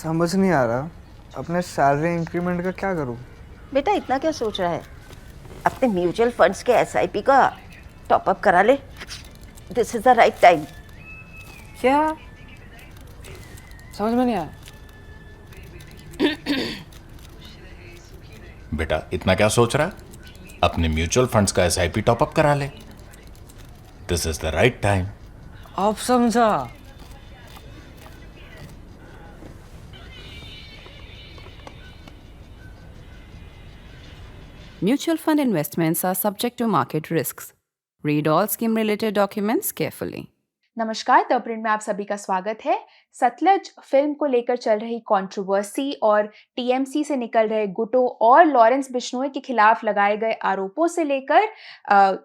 समझ नहीं आ रहा अपने सैलरी इंक्रीमेंट का क्या करूं। बेटा इतना क्या सोच रहा है? अपने म्यूचुअल फंड्स के एसआईपी का टॉप अप करा ले। This is the right time. क्या? समझ में नहीं आया। बेटा इतना क्या सोच रहा है? अपने म्यूचुअल फंड्स का एसआईपी टॉपअप करा ले। This is the right time. अब समझा। Mutual fund investments are subject to market risks. Read all scheme related documents carefully. नमस्कार, द प्रिंट में आप सभी का स्वागत है। सतलज फिल्म को लेकर चल रही कंट्रोवर्सी और टीएमसी से निकल रहे गुटों और लॉरेंस बिश्नोई के खिलाफ लगाए गए आरोपों से लेकर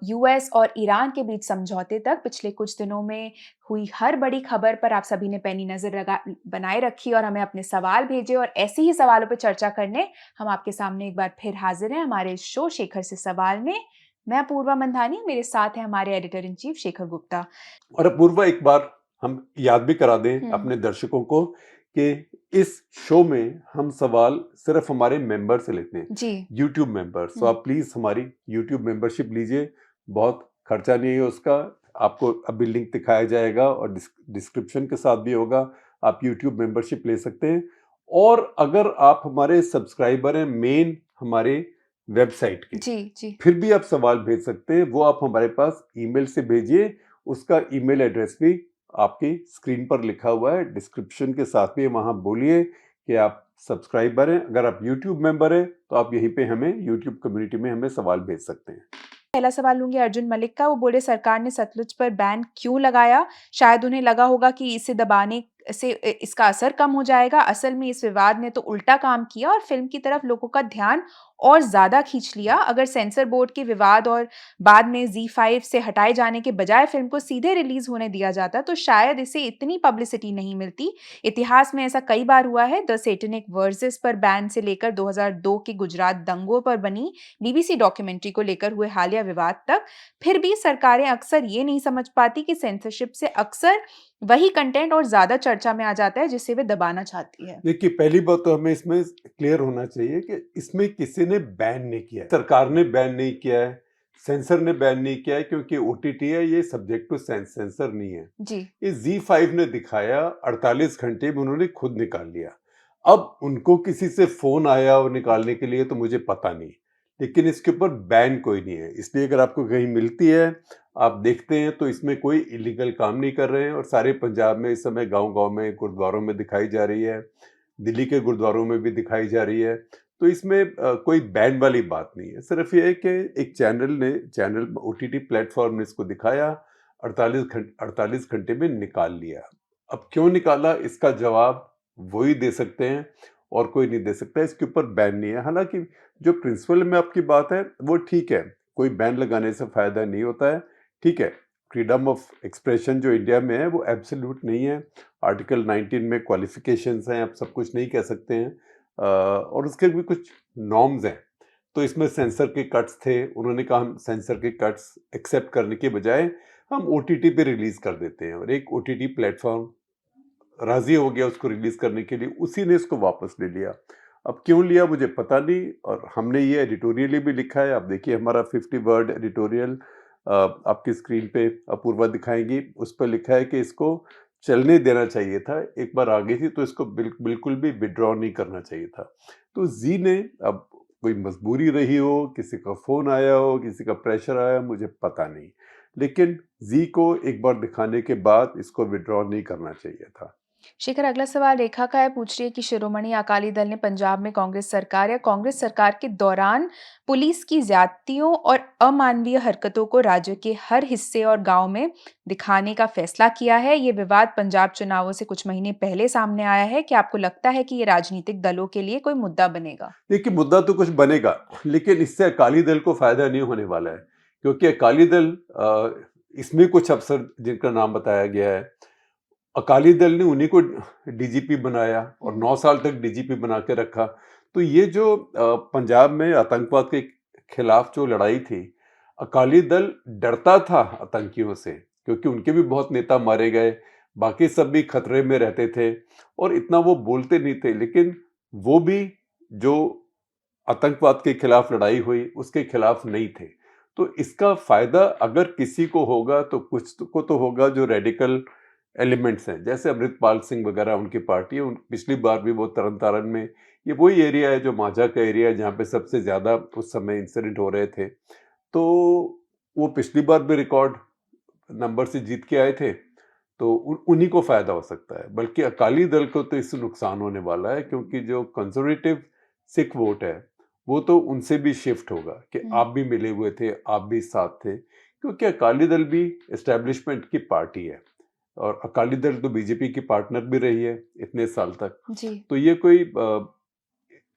यूएस और ईरान के बीच समझौते तक पिछले कुछ दिनों में हुई हर बड़ी खबर पर आप सभी ने पैनी नजर बनाए रखी और हमें अपने सवाल भेजे, और ऐसे ही सवालों पर चर्चा करने हम आपके सामने एक बार फिर हाजिर हैं हमारे शो शेखर से सवाल में। मैं अपूर्वा मंधानी, मेरे साथ है हमारे editor in chief Shekhar Gupta. और अपूर्वा, एक बार हम याद भी करा दें अपने दर्शकों को कि इस शो में हम सवाल सिर्फ हमारे मेंबर से लेते हैं जी, यूट्यूब मेंबर्स। तो आप प्लीज हमारी यूट्यूब मेंबरशिप लीजिए, बहुत खर्चा नहीं है उसका। आपको अभी लिंक दिखाया जाएगा और डिस्क्रिप्शन के साथ भी होगा, आप यूट्यूब मेंबरशिप ले सकते हैं। और अगर आप हमारे सब्सक्राइबर हैं मेन हमारे वेबसाइट के, जी, फिर भी आप सवाल भेज सकते हैं। वो आप हमारे पास ईमेल से भेजिए, उसका ईमेल एड्रेस भी आपकी स्क्रीन पर लिखा हुआ है, डिस्क्रिप्शन के साथ भी। वहां बोलिए कि आप सब्सक्राइबर हैं। अगर आप यूट्यूब मेंबर हैं तो आप यहीं पे हमें यूट्यूब कम्युनिटी में हमें सवाल भेज सकते हैं। पहला सवाल लूंगी अर्जुन मलिक का। वो बोले सरकार ने सतलुज पर बैन क्यों लगाया? शायद उन्हें लगा होगा कि इसे दबाने से इसका असर कम हो जाएगा। असल में इस विवाद ने तो उल्टा काम किया और फिल्म की तरफ लोगों का ध्यान और ज्यादा खींच लिया। अगर सेंसर बोर्ड के विवाद और बाद में Z5 से हटाए जाने के बजाय फिल्म को सीधे रिलीज होने दिया जाता तो शायद इसे इतनी पब्लिसिटी नहीं मिलती। इतिहास में ऐसा कई बार हुआ है। द सैटेनिक वर्सेस पर बैन से लेकर 2002 के गुजरात दंगों पर बनी बीबीसी डॉक्यूमेंट्री को लेकर हुए हालिया विवाद तक। फिर भी सरकारें अक्सर ये नहीं समझ पाती कि सेंसरशिप से अक्सर वही कंटेंट और ज्यादा चर्चा में आ जाता है जिसे वे दबाना चाहती है। देखिए, पहली बात तो हमें इसमें क्लियर होना चाहिए कि इसमें किसी ने बैन नहीं किया है। सरकार ने बैन नहीं किया है, सेंसर ने बैन नहीं किया है, क्योंकि ओटीटी है, ये सब्जेक्ट टू सेंसर नहीं है जी, ये Z5 ने दिखाया, 48 घंटे में उन्होंने खुद निकाल लिया। अब उनको किसी से फोन आया और निकालने के लिए तो मुझे पता नहीं, लेकिन इसके ऊपर बैन कोई नहीं है। इसलिए अगर आपको कहीं मिलती है, आप देखते हैं तो इसमें कोई इलीगल काम नहीं कर रहे हैं। और सारे पंजाब में इस समय गांव-गांव में गुरुद्वारों में दिखाई जा रही है, दिल्ली के गुरुद्वारों में भी दिखाई जा रही है। तो इसमें कोई बैन वाली बात नहीं है। सिर्फ ये है कि एक चैनल ओटीटी प्लेटफॉर्म ने इसको दिखाया, 48 घंटे में निकाल लिया। अब क्यों निकाला, इसका जवाब वही दे सकते हैं और कोई नहीं दे सकता। इसके ऊपर बैन नहीं है। हालांकि जो प्रिंसिपल में आपकी बात है वो ठीक है, कोई बैन लगाने से फायदा नहीं होता है। ठीक है, फ्रीडम ऑफ एक्सप्रेशन जो इंडिया में है वो एब्सोल्यूट नहीं है। आर्टिकल 19 में क्वालिफिकेशंस हैं, आप सब कुछ नहीं कह सकते हैं। और उसके भी कुछ नॉर्म्स हैं। तो इसमें सेंसर के कट्स थे, उन्होंने कहा हम सेंसर के कट्स एक्सेप्ट करने के बजाय हम ओटीटी पे रिलीज कर देते हैं। और एक ओटीटी प्लेटफॉर्म राजी हो गया उसको रिलीज करने के लिए, उसी ने इसको वापस ले लिया। अब क्यों लिया मुझे पता नहीं, और हमने ये एडिटोरियल भी लिखा है। आप देखिए हमारा 50 वर्ड एडिटोरियल आपकी स्क्रीन पे अपूर्वा दिखाएंगी। उस पर लिखा है कि इसको चलने देना चाहिए था, एक बार आ गई थी तो इसको बिल्कुल भी विड्रॉ नहीं करना चाहिए था। तो जी ने, अब कोई मजबूरी रही हो, किसी का फोन आया हो, किसी का प्रेशर आया, मुझे पता नहीं, लेकिन जी को एक बार दिखाने के बाद इसको विड्रॉ नहीं करना चाहिए था। शेखर, अगला सवाल रेखा का है। पूछ रही है कि शिरोमणि अकाली दल ने पंजाब में कांग्रेस सरकार या कांग्रेस सरकार के दौरान पुलिस की ज्यादतियों और अमानवीय हरकतों को राज्य के हर हिस्से और गांव में दिखाने का फैसला किया है। ये विवाद पंजाब चुनावों से कुछ महीने पहले सामने आया है। क्या आपको लगता है कि ये राजनीतिक दलों के लिए कोई मुद्दा बनेगा? देखिए, मुद्दा तो कुछ बनेगा, लेकिन इससे अकाली दल को फायदा नहीं होने वाला है। क्योंकि अकाली दल इसमें कुछ अफसर जिनका नाम बताया गया है, अकाली दल ने उन्हीं को डीजीपी बनाया और 9 साल तक डीजीपी बना के रखा। तो ये जो पंजाब में आतंकवाद के खिलाफ जो लड़ाई थी, अकाली दल डरता था आतंकियों से, क्योंकि उनके भी बहुत नेता मारे गए, बाकी सब भी खतरे में रहते थे और इतना वो बोलते नहीं थे, लेकिन वो भी जो आतंकवाद के खिलाफ लड़ाई हुई उसके खिलाफ नहीं थे। तो इसका फायदा अगर किसी को होगा तो को तो होगा जो रेडिकल एलिमेंट्स हैं, जैसे अमृतपाल सिंह वगैरह उनकी पार्टी है। पिछली बार भी वो तरन तारण में, ये वही एरिया है जो माझा का एरिया है जहाँ पे सबसे ज्यादा उस समय इंसिडेंट हो रहे थे। तो वो पिछली बार भी रिकॉर्ड नंबर से जीत के आए थे, तो उन्हीं को फायदा हो सकता है। बल्कि अकाली दल को तो इससे नुकसान होने वाला है, क्योंकि जो कंजर्वेटिव सिख वोट है वो तो उनसे भी शिफ्ट होगा कि आप भी मिले हुए थे, आप भी साथ थे, क्योंकि अकाली दल भी एस्टेब्लिशमेंट की पार्टी है और अकाली दल तो बीजेपी की पार्टनर भी रही है इतने साल तक। जी। तो ये कोई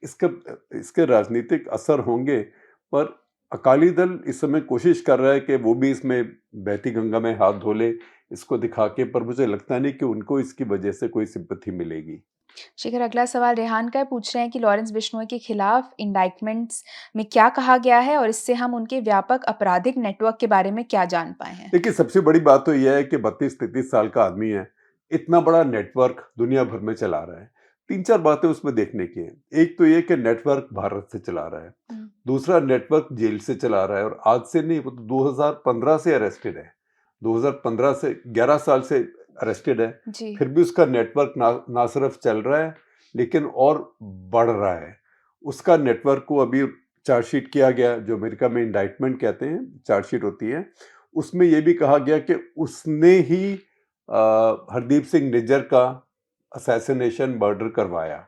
इसका इसके राजनीतिक असर होंगे, पर अकाली दल इस समय कोशिश कर रहा है कि वो भी इसमें बहती गंगा में हाथ धो ले, इसको दिखा के, पर मुझे लगता नहीं कि उनको इसकी वजह से कोई सिंपैथी मिलेगी। शिखर, अगला सवाल रेहान का है। पूछ रहे हैं कि लॉरेंस बिश्नोई के खिलाफ इंडाइटमेंट्स में क्या कहा गया है और इससे हम उनके व्यापक आपराधिक नेटवर्क के बारे में क्या जान पाए हैं? देखिए, सबसे बड़ी बात तो यह है कि 32-33 साल का आदमी है, इतना बड़ा नेटवर्क दुनिया भर में चला रहा है। 3-4 बातें उसमें देखने की हैं। एक तो ये कि नेटवर्क भारत से चला रहा है, दूसरा नेटवर्क जेल से चला रहा है, और आज से नहीं, वो तो 2015 से अरेस्टेड है, 2015 से 11 साल से अरेस्टेड है। जी। फिर भी उसका नेटवर्क ना सिर्फ चल रहा है लेकिन और बढ़ रहा है। उसका नेटवर्क को अभी चार्जशीट किया गया, जो अमेरिका में इंडाइटमेंट कहते हैं, चार्जशीट होती है, उसमें यह भी कहा गया कि उसने ही हरदीप सिंह निज्जर का असैसिनेशन मर्डर करवाया।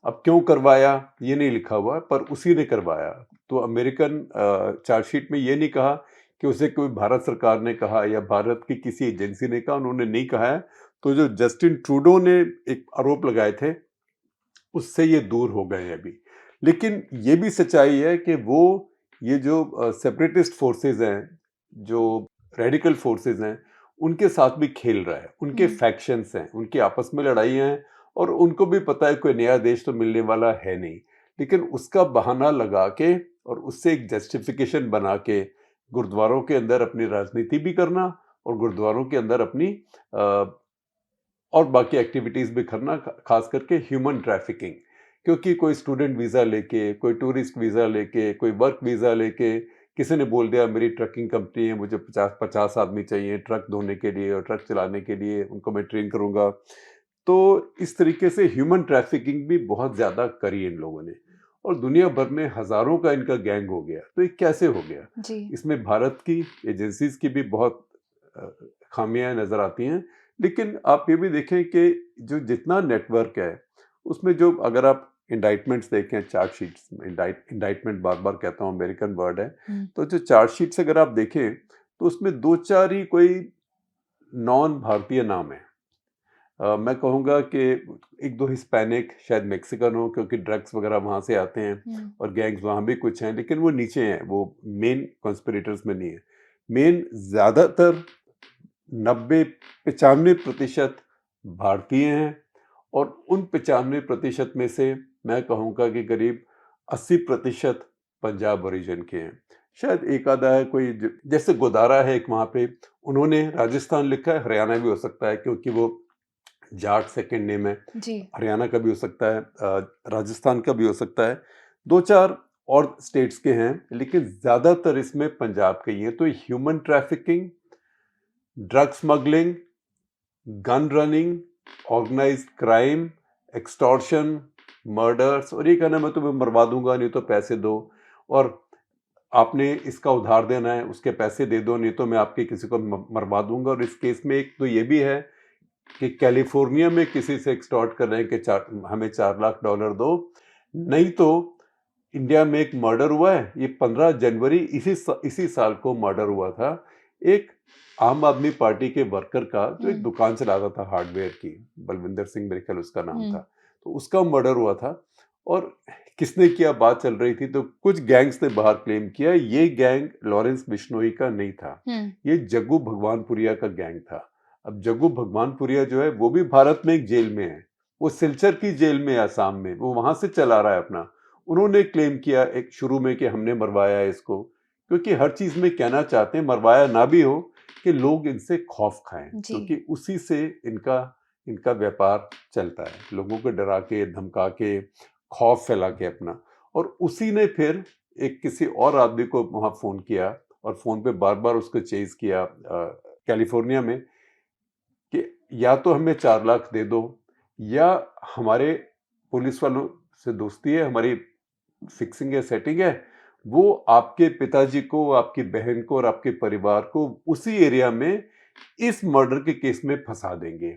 अब क्यों करवाया ये नहीं लिखा हुआ, पर उसी ने करवाया। तो अमेरिकन चार्जशीट में ये नहीं कहा कि उसे कोई भारत सरकार ने कहा या भारत की किसी एजेंसी ने कहा, उन्होंने नहीं कहा है। तो जो जस्टिन ट्रूडो ने एक आरोप लगाए थे उससे ये दूर हो गए हैं अभी। लेकिन ये भी सच्चाई है कि वो ये जो सेपरेटिस्ट फोर्सेस हैं, जो रेडिकल फोर्सेस हैं, उनके साथ भी खेल रहा है। उनके फैक्शंस हैं, उनकी आपस में लड़ाइयाँ हैं, और उनको भी पता है कोई नया देश तो मिलने वाला है नहीं, लेकिन उसका बहाना लगा के और उससे एक जस्टिफिकेशन बना के गुरुद्वारों के अंदर अपनी राजनीति भी करना और गुरुद्वारों के अंदर अपनी और बाकी एक्टिविटीज भी करना, खास करके ह्यूमन ट्रैफिकिंग। क्योंकि कोई स्टूडेंट वीज़ा लेके, कोई टूरिस्ट वीज़ा लेके, कोई वर्क वीज़ा लेके किसी ने बोल दिया मेरी ट्रकिंग कंपनी है, मुझे 50 आदमी चाहिए ट्रक धोने के लिए और ट्रक चलाने के लिए, उनको मैं ट्रेन करूँगा। तो इस तरीके से ह्यूमन ट्रैफिकिंग भी बहुत ज़्यादा करी इन लोगों ने, और दुनिया भर में हज़ारों का इनका गैंग हो गया। तो ये कैसे हो गया? जी। इसमें भारत की एजेंसीज की भी बहुत खामियां नज़र आती हैं। लेकिन आप ये भी देखें कि जो जितना नेटवर्क है उसमें, जो अगर आप इंडाइटमेंट्स देखें, चार्जशीट्स, इंडाइटमेंट बार बार कहता हूँ, अमेरिकन वर्ड है, तो जो चार्जशीट्स अगर आप देखें तो उसमें 2-4 ही कोई नॉन भारतीय नाम है। मैं कहूँगा कि 1-2 हिस्पैनिक, शायद मेक्सिकन हो, क्योंकि ड्रग्स वगैरह वहाँ से आते हैं और गैंग्स वहाँ भी कुछ हैं, लेकिन वो नीचे हैं, वो मेन कॉन्स्पिरेटर्स में नहीं है। मेन ज़्यादातर 90-95% भारतीय हैं, और उन 95% में से मैं कहूँगा कि करीब 80% पंजाब ओरिजिन के हैं। शायद एक आधा है कोई, जैसे गोदारा है एक, वहाँ पे उन्होंने राजस्थान लिखा है, हरियाणा भी हो सकता है क्योंकि वो जाट सेकंड नेम है। जी। हरियाणा का भी हो सकता है, राजस्थान का भी हो सकता है, 2-4 और स्टेट्स के हैं, लेकिन ज़्यादातर इसमें पंजाब के ही हैं। तो human trafficking, drug smuggling, gun running, organised crime, extortion, murders, और ये कहना मैं तुम्हें मरवा दूंगा नहीं तो पैसे दो, और आपने इसका उधार देना है, उसके पैसे दे दो, नहीं तो मैं आपके किसी को मरवा दूंगा। और इस केस में एक तो ये भी है कि कैलिफोर्निया में किसी से एक्सटॉर्ट कर रहे हैं कि हमें $4 लाख दो, नहीं तो इंडिया में एक मर्डर हुआ है, ये 15 जनवरी इसी साल को मर्डर हुआ था, एक आम आदमी पार्टी के वर्कर का, जो एक दुकान चलाता था हार्डवेयर की, बलविंदर सिंह मेरे ख्याल उसका नाम था, तो उसका मर्डर हुआ था। और किसने किया बात चल रही थी, तो कुछ गैंग्स ने बाहर क्लेम किया ये गैंग लॉरेंस बिश्नोई का नहीं था, ये जग्गू भगवानपुरिया का गैंग था। अब जग्गू भगवानपुरिया जो है वो भी भारत में एक जेल में है, वो सिलचर की जेल में है आसाम में, वो वहां से चला रहा है अपना। उन्होंने क्लेम किया एक शुरू में कि हमने मरवाया है इसको, क्योंकि हर चीज में कहना चाहते हैं मरवाया ना भी हो, कि लोग इनसे खौफ खाएं, जी। क्योंकि उसी से इनका इनका व्यापार चलता है, लोगों को डरा के, धमका के, खौफ फैला के अपना। और उसी ने फिर एक किसी और आदमी को वहां फोन किया और फोन पे बार बार उसको चेज किया कैलिफोर्निया में, कि या तो हमें 4 लाख दे दो, या हमारे पुलिस वालों से दोस्ती है, हमारी फिक्सिंग है, सेटिंग है, वो आपके पिताजी को, आपकी बहन को और आपके परिवार को उसी एरिया में इस मर्डर के केस में फंसा देंगे।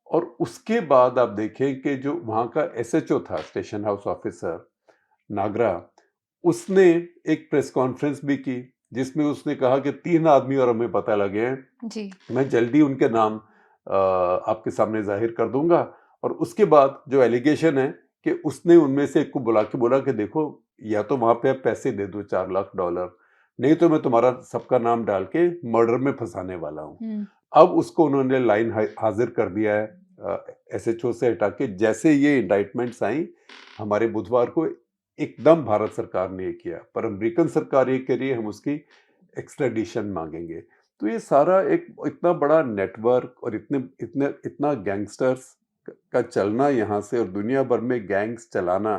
और उसके बाद आप देखें कि जो वहां का एसएचओ था, स्टेशन हाउस ऑफिसर नागरा, उसने एक प्रेस कॉन्फ्रेंस भी की जिसमें उसने कहा कि 3 आदमी और हमें पता लगे हैं, जी। मैं जल्दी उनके नाम आपके सामने जाहिर कर दूंगा। और उसके बाद जो एलिगेशन है कि उसने उनमें से एक को बुला के बोला कि देखो, या तो वहां पे आप पैसे दे दो $4 लाख, नहीं तो मैं तुम्हारा सबका नाम डाल के मर्डर में फंसाने वाला हूँ। हुँ। अब उसको उन्होंने लाइन हाजिर कर दिया है एसएचओ से हटा के। जैसे ये इंडाइटमेंट्स आई हमारे बुधवार को, एकदम भारत सरकार ने ये किया, पर अमेरिकन सरकार ये कह रही है हम उसकी एक्स्ट्राडिशन मांगेंगे। तो ये सारा एक इतना बड़ा नेटवर्क और इतने इतने इतना गैंगस्टर्स का चलना यहाँ से, और दुनिया भर में गैंग्स चलाना,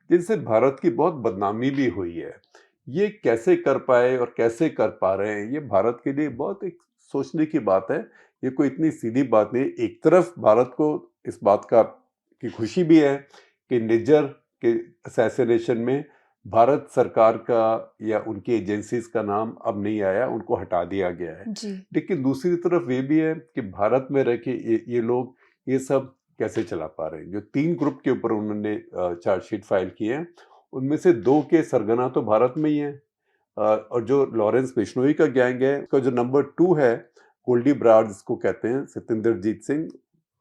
जिनसे भारत की बहुत बदनामी भी हुई है, ये कैसे कर पाए और कैसे कर पा रहे हैं, ये भारत के लिए बहुत एक सोचने की बात है। ये कोई इतनी सीधी बात नहीं। एक तरफ भारत को इस बात का की खुशी भी है कि निज्जर के असैसिनेशन में भारत सरकार का या उनकी एजेंसीज का नाम अब नहीं आया, उनको हटा दिया गया है। जी। लेकिन दूसरी तरफ ये भी है कि भारत में रह के ये लोग ये सब कैसे चला पा रहे हैं। जो 3 ग्रुप के ऊपर उन्होंने चार्जशीट फाइल की है, उनमें से 2 के सरगना तो भारत में ही है। और जो लॉरेंस बिश्नोई का गैंग है, उसका जो नंबर 2 है, गोल्डी ब्रार जिसको कहते हैं, सत्येंद्रजीत सिंह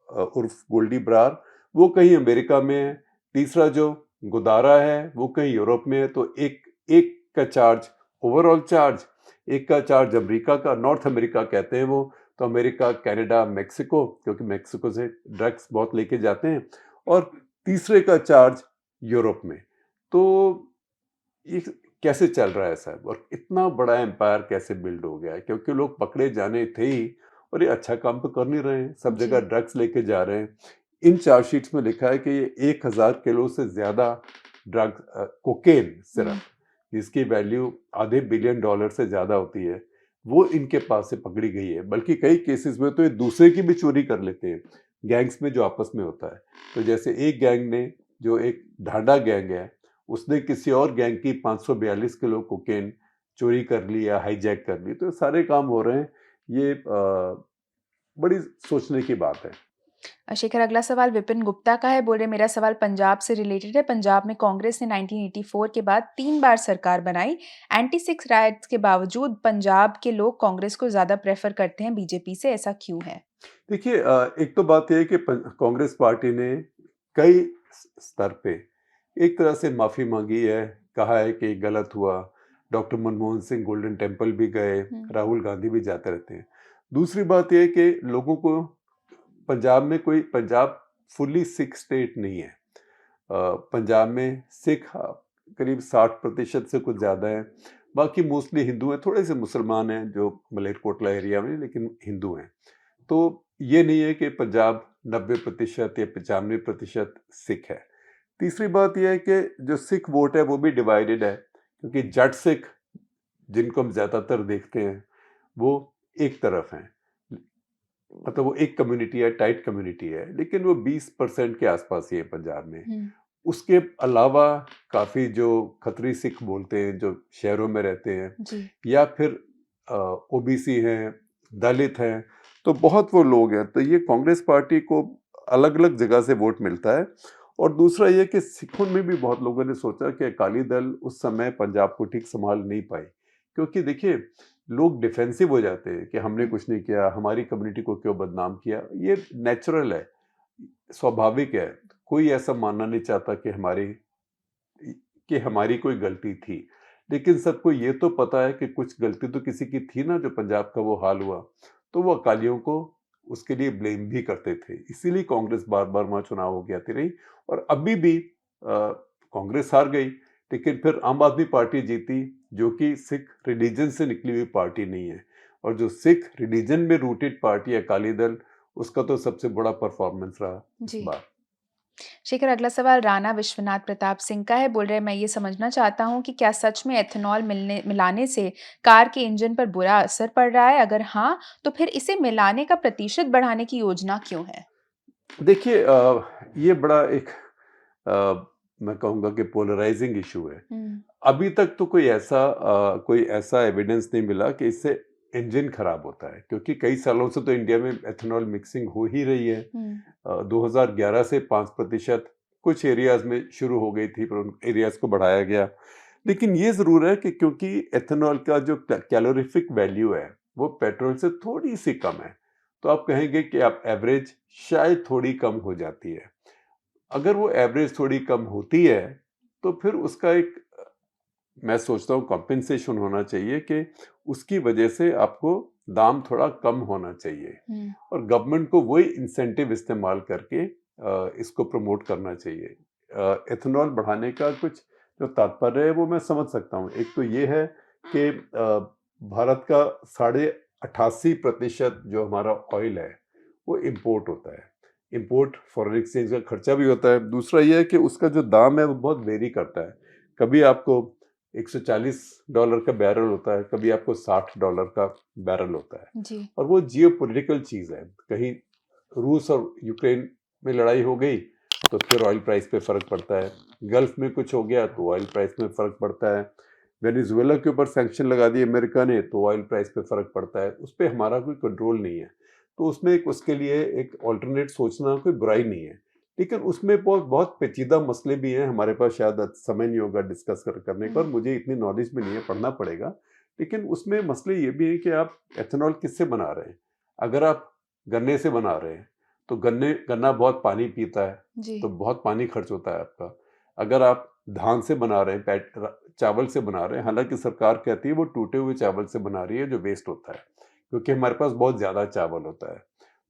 उर्फ गोल्डी ब्रार, वो कहीं अमेरिका में है। तीसरा जो गुदारा है वो कहीं यूरोप में है। तो एक एक का चार्ज, ओवरऑल चार्ज, एक का चार्ज अमेरिका का, नॉर्थ अमेरिका कहते हैं वो, तो अमेरिका, कनाडा, मेक्सिको, क्योंकि मेक्सिको से ड्रग्स बहुत लेके जाते हैं, और तीसरे का चार्ज यूरोप में। तो ये कैसे चल रहा है साहब, और इतना बड़ा एम्पायर कैसे बिल्ड हो गया है, क्योंकि लोग पकड़े जाने थे ही, और ये अच्छा काम तो कर नहीं रहे हैं, सब जी। जगह ड्रग्स लेके जा रहे हैं। इन चार्जशीट्स में लिखा है कि ये 1000 किलो से ज्यादा ड्रग कोकेन सिर्फ, जिसकी वैल्यू आधे बिलियन डॉलर से ज्यादा होती है, वो इनके पास से पकड़ी गई है। बल्कि कई केसेस में तो ये दूसरे की भी चोरी कर लेते हैं, गैंग्स में जो आपस में होता है। तो जैसे एक गैंग ने, जो एक ढांडा गैंग है, उसने किसी और गैंग की 542 किलो कोकेन चोरी कर ली या हाईजैक कर ली। तो सारे काम हो रहे हैं। ये बड़ी सोचने की बात है। शेखर, अगला सवाल विपिन गुप्ता का है। बोल रहे मेरा सवाल पंजाब से रिलेटेड है। पंजाब में कांग्रेस ने 1984 के बाद 3 बार सरकार बनाई। एंटी सिक्स राइट्स के बावजूद पंजाब के लोग कांग्रेस को ज्यादा प्रेफर करते हैं बीजेपी से, ऐसा क्यों है? देखिए, एक तो बात यह है कि कांग्रेस पार्टी ने कई स्तर पे एक तरह से माफी मांगी है, कहा है कि गलत हुआ। Doctor Manmohan Singh golden temple भी गए, राहुल गांधी भी जाते रहते हैं। दूसरी बात यह है कि लोगों को पंजाब फुल्ली सिख स्टेट नहीं है। पंजाब में सिख करीब 60% से कुछ ज़्यादा है। बाकी मोस्टली हिंदू हैं, थोड़े से मुसलमान हैं जो मलेरकोटला एरिया में, लेकिन हिंदू हैं। तो ये नहीं है कि पंजाब 90% या 95% सिख है। तीसरी बात यह है कि जो सिख वोट है वो भी डिवाइडेड है, क्योंकि जट सिख जिनको हम ज़्यादातर देखते हैं वो एक तरफ हैं, मतलब वो एक कम्युनिटी है, टाइट कम्युनिटी है, लेकिन वो 20% के आसपास ही है पंजाब में। उसके अलावा काफ़ी जो खत्री सिख बोलते हैं, जो शहरों में रहते हैं, जी। या फिर ओबीसी हैं, दलित हैं, तो बहुत वो लोग हैं। तो ये कांग्रेस पार्टी को अलग अलग जगह से वोट मिलता है। और दूसरा ये कि सिखों में भी बहुत लोगों ने सोचा कि अकाली दल उस समय पंजाब को ठीक संभाल नहीं पाई, क्योंकि देखिए लोग डिफेंसिव हो जाते हैं कि हमने कुछ नहीं किया, हमारी कम्युनिटी को क्यों बदनाम किया। ये नेचुरल है, स्वाभाविक है। कोई ऐसा मानना नहीं चाहता कि हमारी कोई गलती थी, लेकिन सबको ये तो पता है कि कुछ गलती तो किसी की थी ना, जो पंजाब का वो हाल हुआ। तो वो अकालियों को उसके लिए ब्लेम भी करते थे, इसीलिए कांग्रेस बार बार वहां चुनाव हो के आती रही। और अभी भी कांग्रेस हार गई, लेकिन फिर आम आदमी पार्टी जीती, जो कि सिख रिलीजन से निकली हुई पार्टी नहीं है। और जो सिख रिलीजन में रूटेड पार्टी है अकाली दल, उसका तो सबसे बड़ा परफॉर्मेंस रहा इस जी। बार। शेखर, अगला सवाल राणा विश्वनाथ प्रताप सिंह का है। बोल रहे हैं, मैं ये समझना चाहता हूँ कि क्या सच में एथेनॉल मिलाने से कार के इंजन पर बुरा असर पड़ रहा है? अगर हाँ, तो फिर इसे मिलाने का प्रतिशत बढ़ाने की योजना क्यों है? देखिए ये बड़ा एक मैं कहूँगा कि पोलराइजिंग इशू है। अभी तक तो कोई ऐसा एविडेंस नहीं मिला कि इससे इंजन खराब होता है, क्योंकि कई सालों से तो इंडिया में एथेनॉल मिक्सिंग हो ही रही है। 2011 से 5% कुछ एरियाज में शुरू हो गई थी, पर उन एरियाज को बढ़ाया गया। लेकिन ये ज़रूर है कि क्योंकि एथेनॉल का जो कैलोरीफिक वैल्यू है वो पेट्रोल से थोड़ी सी कम है, तो आप कहेंगे कि आप एवरेज शायद थोड़ी कम हो जाती है। अगर वो एवरेज थोड़ी कम होती है तो फिर उसका एक मैं सोचता हूँ कॉम्पेंसेशन होना चाहिए कि उसकी वजह से आपको दाम थोड़ा कम होना चाहिए, और गवर्नमेंट को वही इंसेंटिव इस्तेमाल करके इसको प्रमोट करना चाहिए। एथेनॉल बढ़ाने का कुछ जो तात्पर्य है वो मैं समझ सकता हूँ। एक तो ये है कि भारत का 88.5% जो हमारा ऑयल है वो इम्पोर्ट होता है। इम्पोर्ट फॉरेन एक्सचेंज का खर्चा भी होता है। दूसरा ये है कि उसका जो दाम है वो बहुत वेरी करता है। कभी आपको $140 का बैरल होता है, कभी आपको $60 का बैरल होता है। जी। और वो जियोपॉलिटिकल चीज़ है। कहीं रूस और यूक्रेन में लड़ाई हो गई तो फिर ऑयल प्राइस पे फ़र्क पड़ता है। गल्फ में कुछ हो गया तो ऑयल प्राइस में फ़र्क पड़ता है। वेनेजुएला के ऊपर सैंक्शन लगा दिए अमेरिका ने तो ऑयल प्राइस पे फ़र्क पड़ता है। उस पे हमारा कोई कंट्रोल नहीं है। तो उसमें उसके लिए एक ऑल्टरनेट सोचना कोई बुराई नहीं है। लेकिन उसमें बहुत बहुत पेचीदा मसले भी हैं। हमारे पास शायद समय नहीं होगा डिस्कस करने का, और मुझे इतनी नॉलेज भी नहीं है, पढ़ना पड़ेगा। लेकिन उसमें मसले ये भी हैं कि आप एथेनॉल किससे बना रहे हैं। अगर आप गन्ने से बना रहे हैं तो गन्ना बहुत पानी पीता है, तो बहुत पानी खर्च होता है आपका। अगर आप धान से बना रहे हैं, चावल से बना रहे हैं, हालांकि सरकार कहती है वो टूटे हुए चावल से बना रही है जो वेस्ट होता है, क्योंकि हमारे पास बहुत ज़्यादा चावल होता है,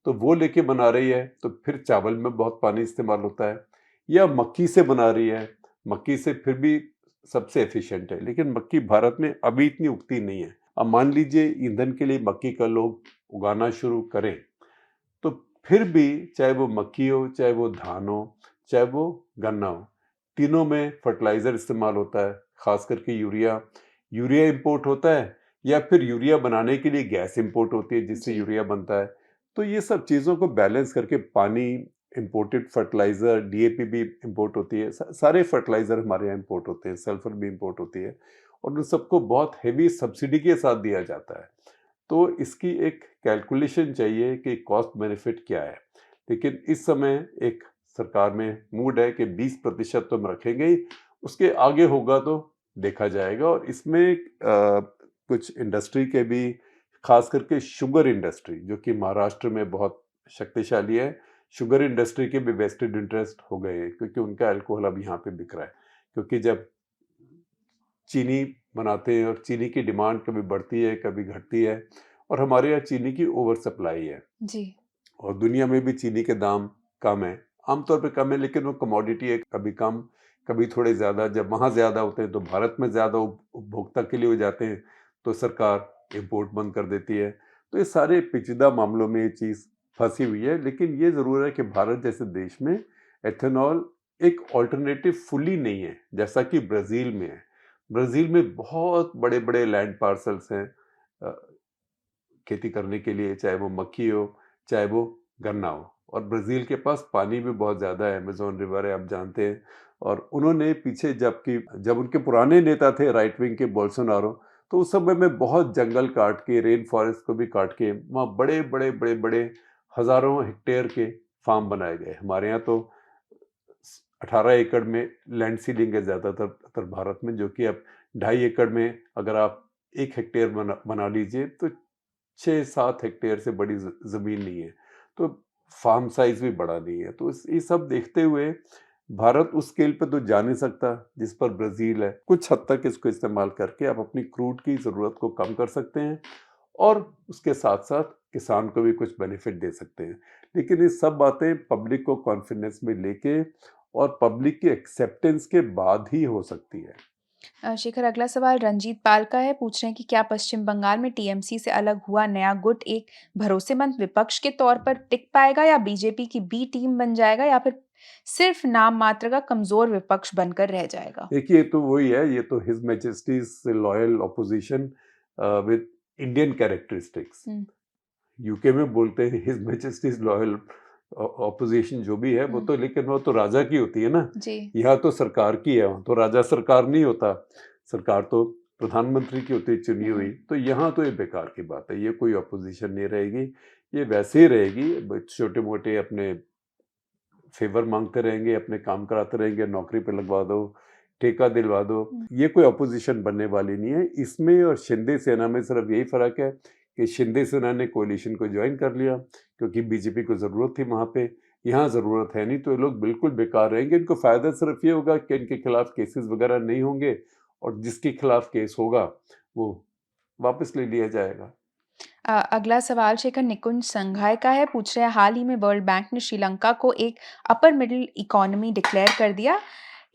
तो वो लेके बना रही है तो फिर चावल में बहुत पानी इस्तेमाल होता है। या मक्की से बना रही है, मक्की से फिर भी सबसे एफिशिएंट है, लेकिन मक्की भारत में अभी इतनी उगती नहीं है। अब मान लीजिए ईंधन के लिए मक्की का लोग उगाना शुरू करें, तो फिर भी चाहे वो मक्की हो, चाहे वो धान हो, चाहे वो गन्ना हो, तीनों में फर्टिलाइज़र इस्तेमाल होता है, ख़ास करके यूरिया इंपोर्ट होता है, या फिर यूरिया बनाने के लिए गैस इंपोर्ट होती है जिससे यूरिया बनता है। तो ये सब चीज़ों को बैलेंस करके पानी, इंपोर्टेड फर्टिलाइज़र, डीएपी भी इंपोर्ट होती है, सारे फर्टिलाइज़र हमारे यहाँ इंपोर्ट होते हैं, सल्फर भी इंपोर्ट होती है, और उन सबको बहुत हेवी सब्सिडी के साथ दिया जाता है। तो इसकी एक कैलकुलेशन चाहिए कि कॉस्ट बेनिफिट क्या है। लेकिन इस समय एक सरकार में मूड है कि 20% तो हम रखेंगे ही, उसके आगे होगा तो देखा जाएगा। और इसमें कुछ इंडस्ट्री के भी, खास करके शुगर इंडस्ट्री जो कि महाराष्ट्र में बहुत शक्तिशाली है, शुगर इंडस्ट्री के भी वेस्टेड इंटरेस्ट हो गए हैं, क्योंकि उनका अल्कोहल अब यहाँ पे बिक रहा है। क्योंकि जब चीनी बनाते हैं और चीनी की डिमांड कभी बढ़ती है कभी घटती है, और हमारे यहाँ चीनी की ओवर सप्लाई है, जी। और दुनिया में भी चीनी के दाम कम है, आमतौर पे कम है, लेकिन वो कमोडिटी है, कभी कम कभी थोड़े ज़्यादा। जब वहाँ ज़्यादा होते हैं तो भारत में ज़्यादा उपभोक्ता के लिए हो जाते हैं, तो सरकार इम्पोर्ट बंद कर देती है। तो ये सारे पेचीदा मामलों में ये चीज़ फंसी हुई है। लेकिन ये ज़रूर है कि भारत जैसे देश में एथेनॉल एक ऑल्टरनेटिव फुली नहीं है, जैसा कि ब्राज़ील में है। ब्राज़ील में बहुत बड़े बड़े लैंड पार्सल्स हैं खेती करने के लिए, चाहे वो मक्की हो, चाहे वो गन्ना हो, और ब्राज़ील के पास पानी भी बहुत ज़्यादा है, अमेज़न रिवर है, आप जानते हैं। और उन्होंने पीछे जब उनके पुराने नेता थे राइट विंग के बोल्सोनारो, तो उस समय में बहुत जंगल काट के, रेन फॉरेस्ट को भी काट के वहाँ बड़े बड़े बड़े बड़े हज़ारों हेक्टेयर के फार्म बनाए गए। हमारे यहाँ तो 18 एकड़ में लैंड सीलिंग है ज़्यादातर भारत में, जो कि अब 2.5 एकड़ में अगर आप 1 हेक्टेयर बना लीजिए तो 6-7 हेक्टेयर से बड़ी ज़मीन नहीं है, तो फार्म साइज़ भी बड़ा नहीं है। तो ये सब देखते हुए भारत उस स्केल पे तो जा नहीं सकता जिस पर ब्राज़ील है। कुछ हद तक इसको इस्तेमाल करके आप अपनी क्रूड की ज़रूरत को कम कर सकते हैं, और उसके साथ-साथ किसान को भी कुछ बेनिफिट दे सकते हैं। लेकिन ये सब बातें पब्लिक को कॉन्फिडेंस में लेके और पब्लिक की एक्सेप्टेंस के बाद ही हो सकती है। शेखर, अगला सवाल रंजीत पाल का है। पूछ रहे हैं कि क्या पश्चिम बंगाल में टीएमसी से अलग हुआ नया गुट एक भरोसेमंद विपक्ष के तौर पर टिक पाएगा या बीजेपी की बी टीम बन जाएगा या फिर सिर्फ नाम मात्र का कमजोर विपक्ष बनकर रह जाएगा? देखिए, ये तो वही है, ये तो his Majesty's loyal opposition with Indian characteristics. Hmm, UK में बोलते हैं हिज मैजेस्टीज लॉयल ऑपोजिशन, जो भी है वो हुँ, तो, लेकिन वो तो राजा की होती है ना। जी। यहाँ तो सरकार की है, वहाँ तो राजा सरकार नहीं होता, सरकार तो प्रधानमंत्री की होती है चुनी हुई। हुँ, तो यहाँ तो ये बेकार की बात है, ये कोई ऑपोजिशन नहीं रहेगी, ये वैसे ही रहेगी, छोटे मोटे अपने फेवर मांगते रहेंगे, अपने काम कराते रहेंगे, नौकरी पे लगवा दो, ठेका दिलवा दो। हुँ, ये कोई अपोजिशन बनने वाली नहीं है। इसमें और शिंदे सेना में सिर्फ यही फर्क है कि शिंदे सेना ने कोalition को ज्वाइन कर लिया क्योंकि बीजेपी को जरूरत थी वहां पे। यहाँ जरूरत है नहीं, तो ये लोग बिल्कुल बेकार रहेंगे। इनको फायदा सिर्फ ये होगा कि इनके खिलाफ केसेस वगैरह नहीं होंगे और जिसके खिलाफ केस होगा वो वापस ले लिया जाएगा। अगला सवाल शेखर निकुंज संघाय का है। पूछ रहे हैं हाल ही में वर्ल्ड बैंक ने श्रीलंका को एक अपर मिडिल इकोनॉमी डिक्लेयर कर दिया।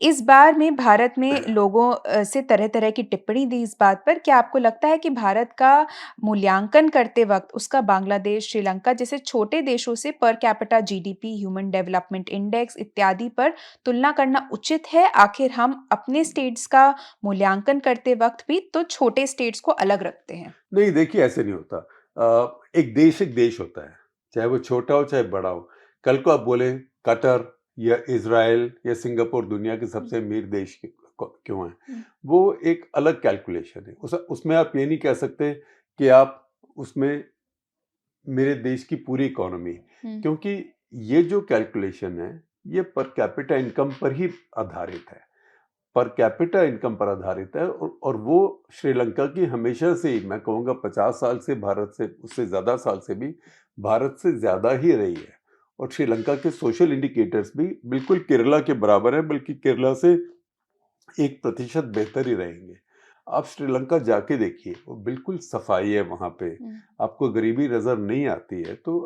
इस बार में भारत में लोगों से तरह-तरह की टिप्पणी दी इस बात पर। क्या आपको लगता है कि भारत का मूल्यांकन करते वक़्त उसका बांग्लादेश, श्रीलंका जैसे छोटे देशों से per capita GDP, human development index इत्यादि पर तुलना करना उचित है? आखिर हम अपने स्टेट्स का मूल्यांकन करते वक़्त भी तो छोटे स्टेट्स को अलग रखते हैं। नहीं, देखिए ऐसे नहीं होता। एक देश होता है, चाहे वो छोटा हो चाहे बड़ा हो। कल को आप बोले कतर या इज़राइल या सिंगापुर दुनिया के सबसे अमीर देश क्यों हैं? हुँ, वो एक अलग कैलकुलेशन है। उसमें आप ये नहीं कह सकते कि आप उसमें मेरे देश की पूरी इकोनॉमी, हुँ, क्योंकि ये जो कैलकुलेशन है ये पर कैपिटा इनकम पर ही आधारित है। पर कैपिटा इनकम पर आधारित है और वो श्रीलंका की हमेशा से ही, मैं कहूँगा 50 साल से, भारत से उससे ज़्यादा साल से भी भारत से ज़्यादा ही रही है। और श्रीलंका के सोशल इंडिकेटर्स भी बिल्कुल केरला के बराबर है, बल्कि केरला से 1% बेहतर ही रहेंगे। आप श्रीलंका जाके देखिए, वो बिल्कुल सफाई है वहाँ पे, हुँ, आपको गरीबी नज़र नहीं आती है। तो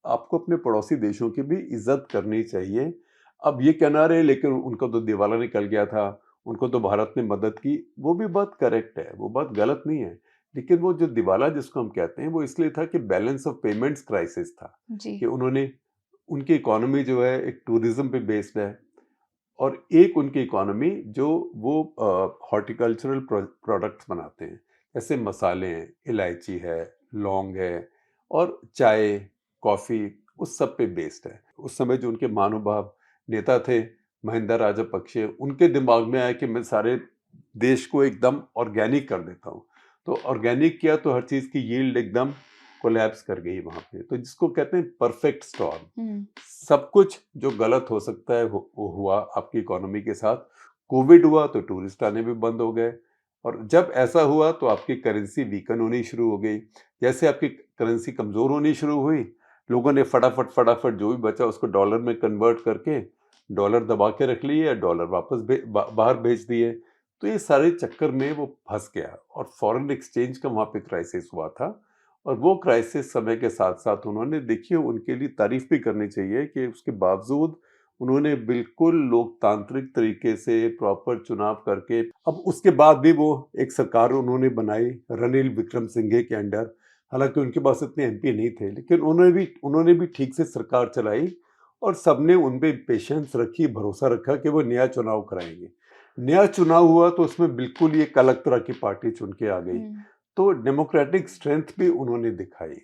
आपको अपने पड़ोसी देशों की भी इज्जत करनी चाहिए। अब ये कहना रहे लेकिन उनका तो दिवाला निकल गया था, उनको तो भारत ने मदद की, वो भी बात करेक्ट है, वो बात गलत नहीं है। लेकिन वो जो दिवाला जिसको हम कहते हैं वो इसलिए था कि बैलेंस ऑफ पेमेंट्स क्राइसिस था, जी। कि उन्होंने, उनकी इकोनॉमी जो है एक टूरिज्म पे बेस्ड है और एक उनकी इकोनॉमी जो वो हॉर्टिकल्चरल प्रोडक्ट्स बनाते हैं, जैसे मसाले हैं, इलायची है, लौंग है और चाय, कॉफ़ी, उस सब पे बेस्ड है। उस समय जो उनके महानुभाव नेता थे महिंदा राजपक्षे, उनके दिमाग में आया कि मैं सारे देश को एकदम ऑर्गेनिक कर देता हूँ। तो ऑर्गेनिक किया तो हर चीज़ की यील्ड एकदम कोलैप्स कर गई वहाँ पे। तो जिसको कहते हैं परफेक्ट स्टॉर्म। हुँ, सब कुछ जो गलत हो सकता है वो हुआ आपकी इकोनॉमी के साथ। कोविड हुआ तो टूरिस्ट आने भी बंद हो गए और जब ऐसा हुआ तो आपकी करेंसी वीकन होनी शुरू हो गई। जैसे आपकी करेंसी कमज़ोर होनी शुरू हुई, लोगों ने फटाफट जो भी बचा उसको डॉलर में कन्वर्ट करके डॉलर दबा के रख लिए या डॉलर वापस बाहर भेज दिए। तो ये सारे चक्कर में वो फंस गया और फॉरेन एक्सचेंज का वहाँ पे क्राइसिस हुआ था। और वो क्राइसिस समय के साथ साथ उन्होंने, देखिए उनके लिए तारीफ भी करनी चाहिए कि उसके बावजूद उन्होंने बिल्कुल लोकतांत्रिक तरीके से प्रॉपर चुनाव करके, अब उसके बाद भी वो एक सरकार उन्होंने बनाई रनिल विक्रमसिंघे के अंडर। हालांकि उनके पास इतने एमपी नहीं थे, लेकिन उन्होंने भी ठीक से सरकार चलाई और सबने उन पे पेशेंस रखी, भरोसा रखा कि वो नया चुनाव कराएंगे। नया चुनाव हुआ तो उसमें बिल्कुल ये एक अलग तरह की पार्टी चुन के आ गई। हुँ, तो डेमोक्रेटिक स्ट्रेंथ भी उन्होंने दिखाई।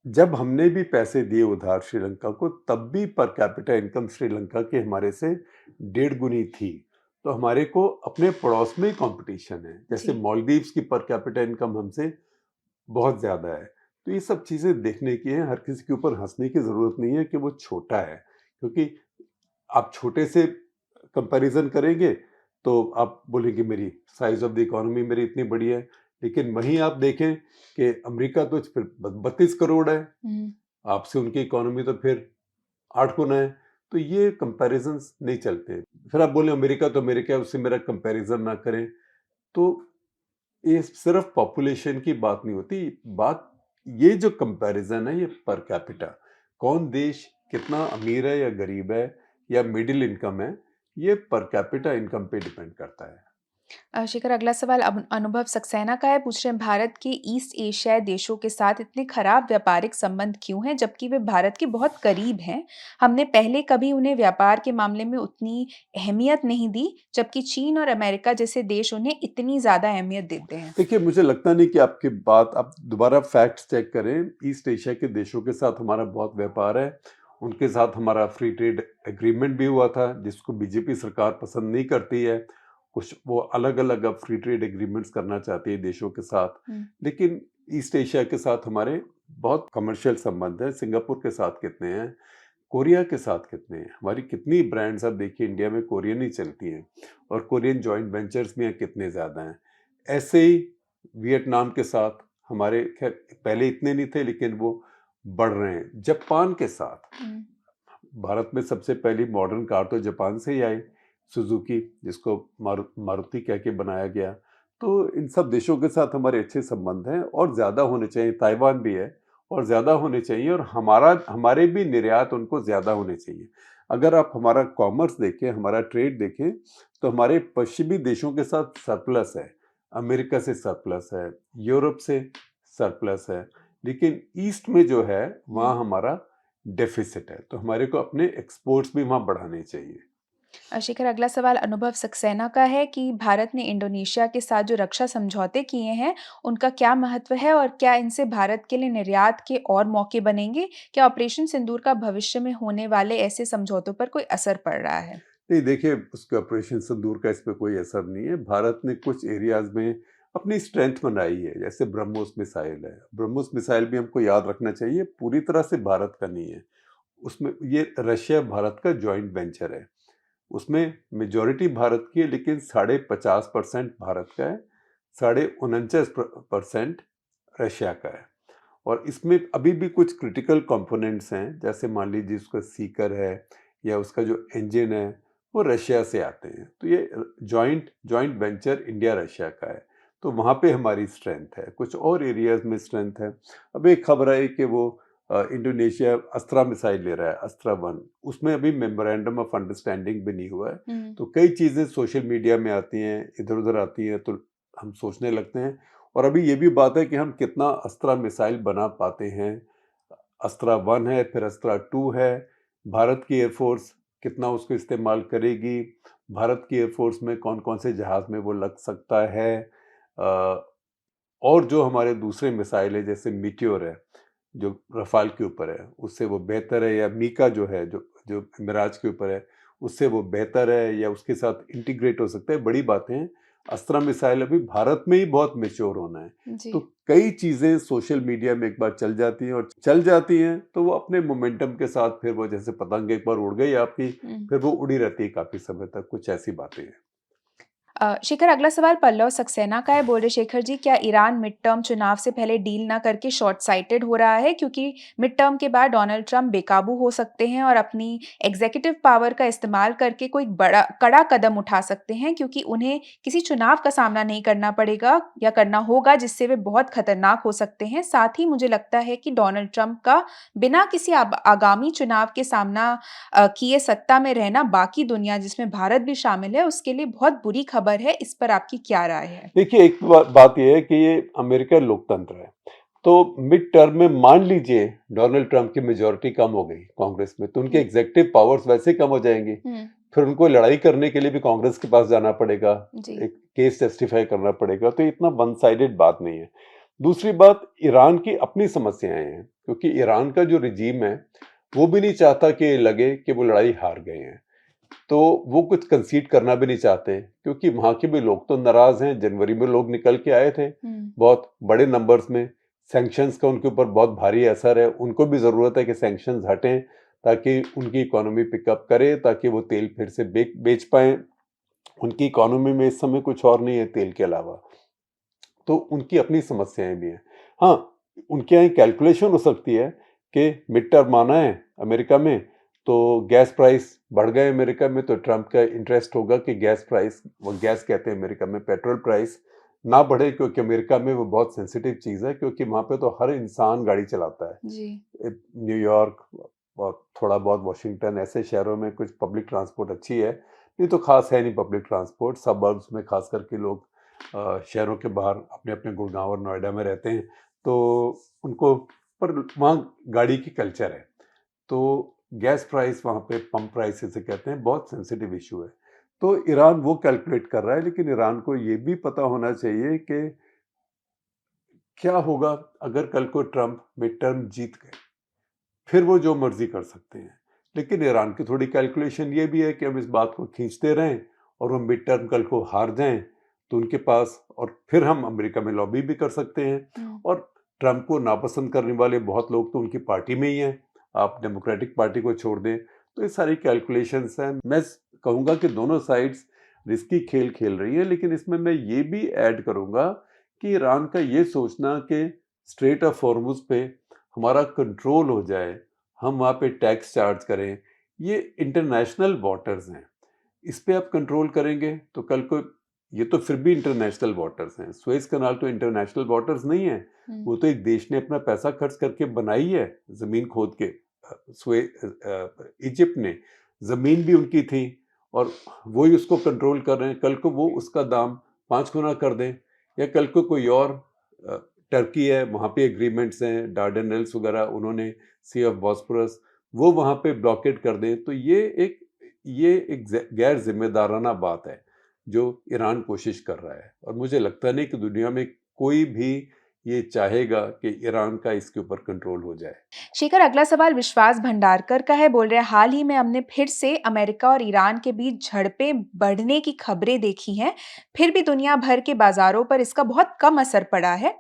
जब हमने भी पैसे दिए उधार श्रीलंका को, तब भी पर कैपिटा इनकम श्रीलंका के हमारे से 1.5 गुनी थी। तो हमारे को अपने पड़ोस में कंपटीशन है। जैसे जी। मालदीव्स की पर कैपिटा इनकम हमसे बहुत ज़्यादा है। तो ये सब चीज़ें देखने की हैं, हर किसी के ऊपर हँसने की ज़रूरत नहीं है कि वो छोटा है। क्योंकि आप छोटे से कंपैरिज़न करेंगे तो आप बोलेंगे मेरी साइज़ ऑफ द इकोनॉमी मेरी इतनी बड़ी है। लेकिन वहीं आप देखें कि अमेरिका तो फिर 32 करोड़ है, हुँ, आपसे उनकी इकोनॉमी तो फिर 8 गुना है। तो ये कंपैरिजन्स नहीं चलते। फिर आप बोले अमेरिका तो अमेरिका है, उससे मेरा कंपैरिजन ना करें। तो ये सिर्फ पॉपुलेशन की बात नहीं होती, बात ये जो कंपैरिजन है ये पर कैपिटा, कौन देश कितना अमीर है या गरीब है या मिडिल इनकम है, ये पर कैपिटा इनकम पे डिपेंड करता है। शिखर, अगला सवाल अनुभव सक्सेना का है। पूछ रहे हैं, भारत के ईस्ट एशियाई देशों के साथ इतने खराब व्यापारिक संबंध क्यों हैं, जबकि वे भारत के बहुत करीब हैं? हमने पहले कभी उन्हें व्यापार के मामले में उतनी अहमियत नहीं दी, जबकि चीन और अमेरिका जैसे देश उन्हें इतनी ज़्यादा अहमियत देते हैं। देखिए, मुझे लगता नहीं कि आपकी बात, आप दोबारा फैक्ट्स चेक करें। ईस्ट एशिया के देशों के साथ हमारा बहुत व्यापार है। उनके साथ हमारा फ्री ट्रेड एग्रीमेंट भी हुआ था, जिसको बीजेपी सरकार पसंद नहीं करती है। कुछ वो अलग-अलग अब फ्री ट्रेड एग्रीमेंट्स करना चाहती है देशों के साथ। हुँ। लेकिन ईस्ट एशिया के साथ हमारे बहुत कमर्शियल संबंध है। सिंगापुर के साथ कितने हैं, कोरिया के साथ कितने हैं, हमारी कितनी ब्रांड्स अब देखिए इंडिया में कोरियन ही चलती हैं, और कोरियन जॉइंट वेंचर्स में कितने ज़्यादा हैं। ऐसे ही वियतनाम के साथ हमारे, खैर पहले इतने नहीं थे लेकिन वो बढ़ रहे हैं। जापान के साथ, हुँ। भारत में सबसे पहली मॉडर्न कार तो जापान से ही आई, सुजुकी, जिसको मारुति कह के बनाया गया। तो इन सब देशों के साथ हमारे अच्छे संबंध हैं और ज़्यादा होने चाहिए। ताइवान भी है और ज़्यादा होने चाहिए, और हमारे भी निर्यात उनको ज़्यादा होने चाहिए। अगर आप हमारा कॉमर्स देखें, हमारा ट्रेड देखें, तो हमारे पश्चिमी देशों के साथ सरप्लस है। अमेरिका से सरप्लस है, यूरोप से सरप्लस है, लेकिन ईस्ट में जो है वहाँ हमारा डेफिसिट है। तो हमारे को अपने एक्सपोर्ट्स भी वहाँ बढ़ाने चाहिए। शिखर, अगला सवाल अनुभव सक्सेना का है कि भारत ने इंडोनेशिया के साथ जो रक्षा समझौते किए हैं, उनका क्या महत्व है और क्या इनसे भारत के लिए निर्यात के और मौके बनेंगे? क्या ऑपरेशन सिंदूर का भविष्य में होने वाले ऐसे समझौतों पर कोई असर पड़ रहा है? नहीं, देखिए, उसके ऑपरेशन सिंदूर का इस पे कोई असर नहीं है। भारत ने कुछ एरियाज में अपनी स्ट्रेंथ बनाई है, जैसे ब्रह्मोस मिसाइल है। ब्रह्मोस मिसाइल भी हमको याद रखना चाहिए, पूरी तरह से भारत का नहीं है। उसमें ये रशिया भारत का जॉइंट वेंचर है। उसमें मेजॉरिटी भारत की है, लेकिन 50% भारत का है, 49% रशिया का है। और इसमें अभी भी कुछ क्रिटिकल कंपोनेंट्स हैं, जैसे मान लीजिए उसका सीकर है या उसका जो इंजन है, वो रशिया से आते हैं। तो ये जॉइंट वेंचर इंडिया रशिया का है। तो वहाँ पे हमारी स्ट्रेंथ है, कुछ और एरियाज में स्ट्रेंथ है। अब एक खबर आई कि वो इंडोनेशिया अस्त्रा मिसाइल ले रहा है, अस्त्रा 1। उसमें अभी मेमोरेंडम ऑफ अंडरस्टैंडिंग भी नहीं हुआ है। हुँ। तो कई चीज़ें सोशल मीडिया में आती हैं, इधर-उधर आती हैं, तो हम सोचने लगते हैं। और अभी ये भी बात है कि हम कितना अस्त्रा मिसाइल बना पाते हैं। अस्त्रा 1 है, फिर अस्त्रा 2 है। भारत की एयरफोर्स कितना उसको इस्तेमाल करेगी, भारत की एयरफोर्स में कौन-कौन से जहाज़ में वो लग सकता है। अ, और जो हमारे दूसरे मिसाइल है, जैसे मीटियोर है, जो रफाल के ऊपर है, उससे वो बेहतर है, या मीका जो है, जो जो मिराज के ऊपर है, उससे वो बेहतर है, या उसके साथ इंटीग्रेट हो सकता है। बड़ी बातें हैं। अस्त्रा मिसाइल अभी भारत में ही बहुत मैच्योर होना है। जी। तो कई चीज़ें सोशल मीडिया में एक बार चल जाती हैं, और चल जाती हैं तो वो अपने मोमेंटम के साथ, फिर वो जैसे पतंग एक बार उड़ गई आपकी, हुँ। फिर वो उड़ी रहती है काफ़ी समय तक। कुछ ऐसी बातें हैं। शिखर, अगला सवाल पल्लव सक्सेना का है। बोल रहे, शेखर जी, क्या ईरान मिड टर्म चुनाव से पहले डील ना करके शॉर्ट साइटेड हो रहा है, क्योंकि मिड टर्म के बाद डोनाल्ड ट्रंप बेकाबू हो सकते हैं और अपनी एग्जीक्यूटिव पावर का इस्तेमाल करके कोई बड़ा कड़ा कदम उठा सकते हैं, क्योंकि उन्हें किसी चुनाव का सामना नहीं करना पड़ेगा या करना होगा, जिससे वे बहुत खतरनाक हो सकते हैं। साथ ही मुझे लगता है कि डोनाल्ड ट्रंप का बिना किसी आगामी चुनाव के सामना किए सत्ता में रहना बाकी दुनिया, जिसमें भारत भी शामिल है, उसके लिए बहुत बुरी खबर है। इस पर आपकी क्या राय है? देखिए, एक बात ये है कि ये अमेरिका लोकतंत्र है। तो मिड टर्म में मान लीजिए डोनाल्ड ट्रंप की मेजॉरिटी कम हो गई कांग्रेस में, तो उनके एग्जीक्यूटिव पावर्स वैसे कम हो जाएंगी। हुँ। फिर उनको लड़ाई करने के लिए भी कांग्रेस के पास जाना पड़ेगा, जी। एक केस जस्टिफाई करना पड़ेगा। तो इतना वन साइडेड बात नहीं है। दूसरी बात, ईरान की अपनी समस्याएं हैं, क्योंकि ईरान का जो रिजीम है वो भी नहीं चाहता कि लगे कि वो लड़ाई हार गए हैं। तो वो कुछ कंसीड करना भी नहीं चाहते, क्योंकि वहाँ के भी लोग तो नाराज हैं। जनवरी में लोग निकल के आए थे हुँ। बहुत बड़े नंबर्स में। सैंक्शंस का उनके ऊपर बहुत भारी असर है। उनको भी ज़रूरत है कि सैंक्शंस हटें, ताकि उनकी इकोनॉमी पिकअप करे, ताकि वो तेल फिर से बेच पाएँ। उनकी इकोनॉमी में इस समय कुछ और नहीं है तेल के अलावा। तो उनकी अपनी समस्याएं भी हैं। हाँ, उनके यहाँ कैलकुलेशन हो सकती है कि मिड टर्म आना है अमेरिका में, तो गैस प्राइस बढ़ गए अमेरिका में, तो ट्रंप का इंटरेस्ट होगा कि गैस प्राइस, वो गैस कहते हैं अमेरिका में, पेट्रोल प्राइस ना बढ़े, क्योंकि अमेरिका में वो बहुत सेंसिटिव चीज़ है, क्योंकि वहाँ पे तो हर इंसान गाड़ी चलाता है। जी। न्यूयॉर्क और थोड़ा बहुत वाशिंगटन, ऐसे शहरों में कुछ पब्लिक ट्रांसपोर्ट अच्छी है, ये तो खास है नहीं पब्लिक ट्रांसपोर्ट, सबर्ब्स में खास करके लोग शहरों के बाहर अपने अपने गुड़गांव और नोएडा में रहते हैं, तो उनको पर वहाँ गाड़ी की कल्चर है। तो गैस प्राइस वहाँ पे पंप प्राइस इसे कहते हैं, बहुत सेंसिटिव इशू है। तो ईरान वो कैलकुलेट कर रहा है, लेकिन ईरान को ये भी पता होना चाहिए कि क्या होगा अगर कल को ट्रंप मिड टर्म जीत गए, फिर वो जो मर्जी कर सकते हैं। लेकिन ईरान की थोड़ी कैलकुलेशन ये भी है कि हम इस बात को खींचते रहें और वो मिड टर्म कल को हार जाएं तो उनके पास, और फिर हम अमेरिका में लॉबी भी कर सकते हैं। और ट्रंप को नापसंद करने वाले बहुत लोग तो उनकी पार्टी में ही हैं, आप डेमोक्रेटिक पार्टी को छोड़ दें। तो ये सारी कैलकुलेशंस हैं। मैं कहूँगा कि दोनों साइड्स रिस्की खेल खेल रही है, लेकिन इसमें मैं ये भी ऐड करूँगा कि ईरान का ये सोचना कि स्ट्रेट ऑफ हॉर्मुज़ पे हमारा कंट्रोल हो जाए, हम वहाँ पे टैक्स चार्ज करें, ये इंटरनेशनल वाटर्स हैं, इस पे आप कंट्रोल करेंगे तो कल को ये तो फिर भी इंटरनेशनल वाटर्स हैं। सुएज कनाल तो इंटरनेशनल वाटर्स नहीं है, वो तो एक देश ने अपना पैसा खर्च करके बनाई है, ज़मीन खोद के। इजिप्ट ने ज़मीन भी उनकी थी और वो ही उसको कंट्रोल कर रहे हैं। कल को वो उसका दाम 5 गुना कर दें, या कल को कोई और टर्की है, वहाँ पे एग्रीमेंट्स हैं, डार्डेनल्स वगैरह, उन्होंने सी ऑफ बॉस्फोरस वो वहाँ पे ब्लॉकेट कर दें, तो ये एक गैर जिम्मेदाराना बात है जो ईरान कोशिश कर रहा है। और मुझे लगता नहीं कि दुनिया में कोई भी ये चाहेगा कि ईरान का इसके ऊपर कंट्रोल हो जाए। शेखर, अगला सवाल विश्वास भंडारकर का है। बोल रहे हैं, हाल ही में हमने फिर से अमेरिका और ईरान के बीच झड़पें बढ़ने की खबरें देखी हैं, फिर भी दुनिया भर के बाजारों पर इसका बहुत कम असर पड़ा है।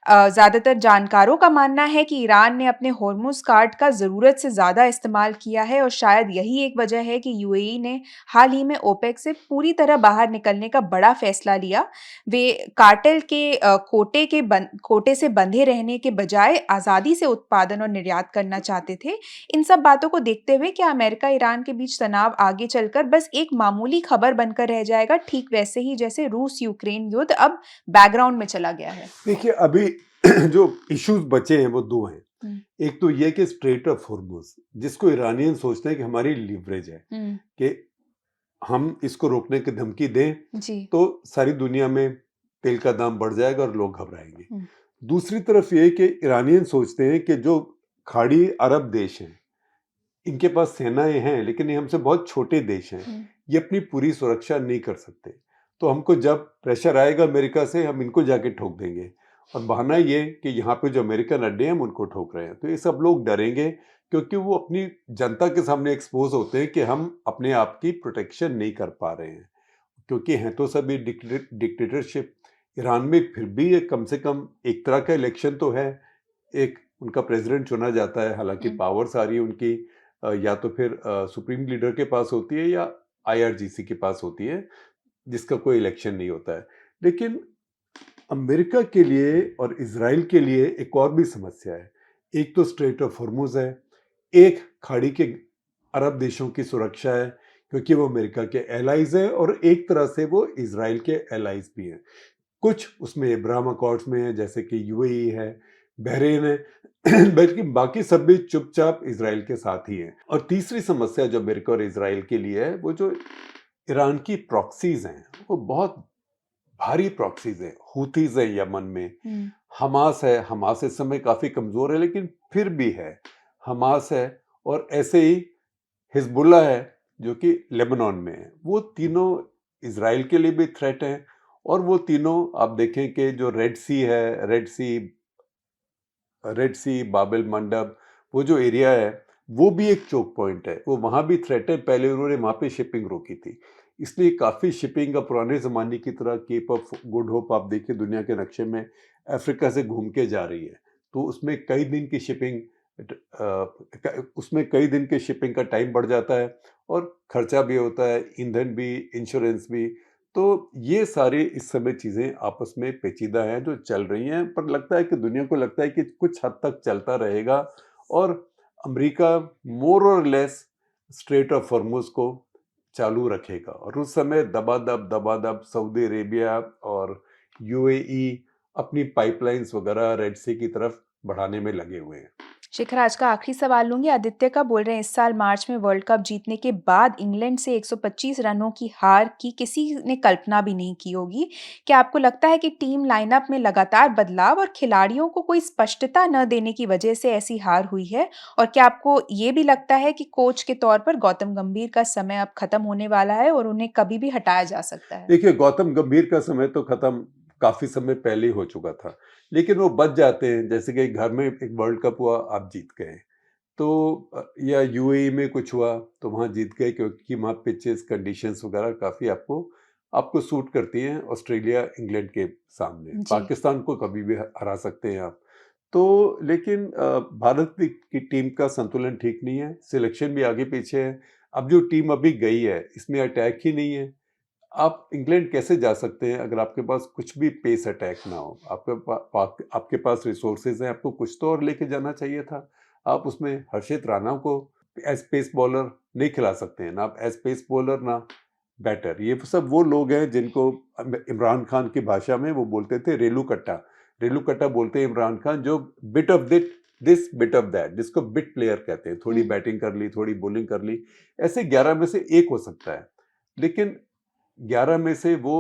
ज़्यादातर जानकारों का मानना है कि ईरान ने अपने होर्मुज़ कार्ड का ज़रूरत से ज़्यादा इस्तेमाल किया है और शायद यही एक वजह है कि यूएई ने हाल ही में ओपेक से पूरी तरह बाहर निकलने का बड़ा फैसला लिया। वे कार्टेल के कोटे से बंधे रहने के बजाय आज़ादी से उत्पादन और निर्यात करना चाहते थे। इन सब बातों को देखते हुए क्या अमेरिका ईरान के बीच तनाव आगे चलकर बस एक मामूली खबर बनकर रह जाएगा, ठीक वैसे ही जैसे रूस यूक्रेन युद्ध अब बैकग्राउंड में चला गया है? देखिए, अभी जो इश्यूज बचे हैं वो दो हैं। एक तो ये कि स्ट्रेट ऑफ हॉर्मुज़, जिसको ईरानियन सोचते हैं कि हमारी लीवरेज है, कि हम इसको रोकने की धमकी दें तो सारी दुनिया में तेल का दाम बढ़ जाएगा और लोग घबराएंगे। दूसरी तरफ ये कि ईरानियन सोचते हैं कि जो खाड़ी अरब देश हैं, इनके पास सेनाएं हैं, लेकिन ये हमसे बहुत छोटे देश हैं, ये अपनी पूरी सुरक्षा नहीं कर सकते, तो हमको जब प्रेशर आएगा अमेरिका से, हम इनको जाके ठोक देंगे। और बहाना ये कि यहाँ पे जो अमेरिकन अड्डे हैं हम उनको ठोक रहे हैं। तो ये सब लोग डरेंगे, क्योंकि वो अपनी जनता के सामने एक्सपोज होते हैं कि हम अपने आप की प्रोटेक्शन नहीं कर पा रहे हैं, क्योंकि हैं तो सभी डिक्टेटरशिप। ईरान में फिर भी ये कम से कम एक तरह का इलेक्शन तो है, एक उनका प्रेसिडेंट चुना जाता है, हालांकि पावर सारी उनकी या तो फिर सुप्रीम लीडर के पास होती है या IRGC के पास होती है, जिसका कोई इलेक्शन नहीं होता है। लेकिन अमेरिका के लिए और इजराइल के लिए एक और भी समस्या है। एक तो स्ट्रेट ऑफ हॉर्मुज़ है, एक खाड़ी के अरब देशों की सुरक्षा है, क्योंकि वो अमेरिका के एलाइज हैं और एक तरह से वो इजराइल के एलाइज भी हैं। कुछ उसमें अब्राहम अकॉर्ड्स में है, जैसे कि UAE है, बहरीन है, बल्कि बाकी सब भी चुपचाप इजराइल के साथ ही हैं। और तीसरी समस्या जो अमेरिका और इजराइल के लिए है, वो जो ईरान की प्रॉक्सीज हैं, वो बहुत भारी प्रॉक्सीज हैं। हूथीज है यमन में, हमास है, हमास इस समय काफ़ी कमज़ोर है लेकिन फिर भी है, हमास है, और ऐसे ही हिजबुल्ला है जो कि लेबनान में है। वो तीनों इजराइल के लिए भी थ्रेट हैं, और वो तीनों आप देखें कि जो रेड सी बाबिल मंडब, वो जो एरिया है वो भी एक चोक पॉइंट है, वो वहाँ भी थ्रेट है। पहले उन्होंने वहाँ पे शिपिंग रोकी थी, इसलिए काफ़ी शिपिंग का पुराने ज़माने की तरह केप ऑफ गुड होप आप देखिए दुनिया के नक्शे में अफ्रीका से घूम के जा रही है, तो उसमें कई दिन की शिपिंग का टाइम बढ़ जाता है और खर्चा भी होता है, ईंधन भी, इंश्योरेंस भी। तो ये सारे इस समय चीज़ें आपस में पेचीदा हैं जो चल रही हैं, पर लगता है कि दुनिया को लगता है कि कुछ हद तक चलता रहेगा और अमेरिका मोर और लेस स्ट्रेट ऑफ हॉर्मुज़ को चालू रखेगा। और उस समय दबादब सऊदी अरेबिया और UAE अपनी पाइपलाइंस वगैरह रेड सी की तरफ बढ़ाने में लगे हुए हैं। शिखर, आज का आखिरी सवाल लूंगी। आदित्य का बोल रहे हैं, इस साल मार्च में वर्ल्ड कप जीतने के बाद इंग्लैंड से 125 रनों की हार की किसी ने कल्पना भी नहीं की होगी। क्या आपको लगता है कि टीम लाइनअप में लगातार बदलाव और खिलाड़ियों को कोई स्पष्टता न देने की वजह से ऐसी हार हुई है? और क्या आपको ये भी लगता है कि कोच के तौर पर गौतम गंभीर का समय अब खत्म होने वाला है और उन्हें कभी भी हटाया जा सकता है? देखिए, गौतम गंभीर का समय तो खत्म काफी समय पहले ही हो चुका था, लेकिन वो बच जाते हैं। जैसे कि घर में एक वर्ल्ड कप हुआ, आप जीत गए, तो या यूएई में कुछ हुआ तो वहाँ जीत गए, क्योंकि वहाँ पिचेस कंडीशंस वगैरह काफ़ी आपको आपको सूट करती हैं ऑस्ट्रेलिया इंग्लैंड के सामने। जी। पाकिस्तान को कभी भी हरा सकते हैं आप। तो लेकिन भारत की टीम का संतुलन ठीक नहीं है, सिलेक्शन भी आगे पीछे है। अब जो टीम अभी गई है इसमें अटैक ही नहीं है। आप इंग्लैंड कैसे जा सकते हैं अगर आपके पास कुछ भी पेस अटैक ना हो? आपके पास रिसोर्सेज हैं, आपको कुछ तो और लेके जाना चाहिए था। आप उसमें हर्षित राणा को एज पेस बॉलर नहीं खिला सकते हैं, ना आप एज पेस बॉलर ना बैटर। ये सब वो लोग हैं जिनको इमरान खान की भाषा में वो बोलते थे रेलू कट्टा। रेलू कट्टा बोलते हैं इमरान खान, जो bit of this bit of that, जिसको बिट प्लेयर कहते हैं। थोड़ी बैटिंग कर ली, थोड़ी बॉलिंग कर ली, ऐसे 11 में से एक हो सकता है। लेकिन 11 में से वो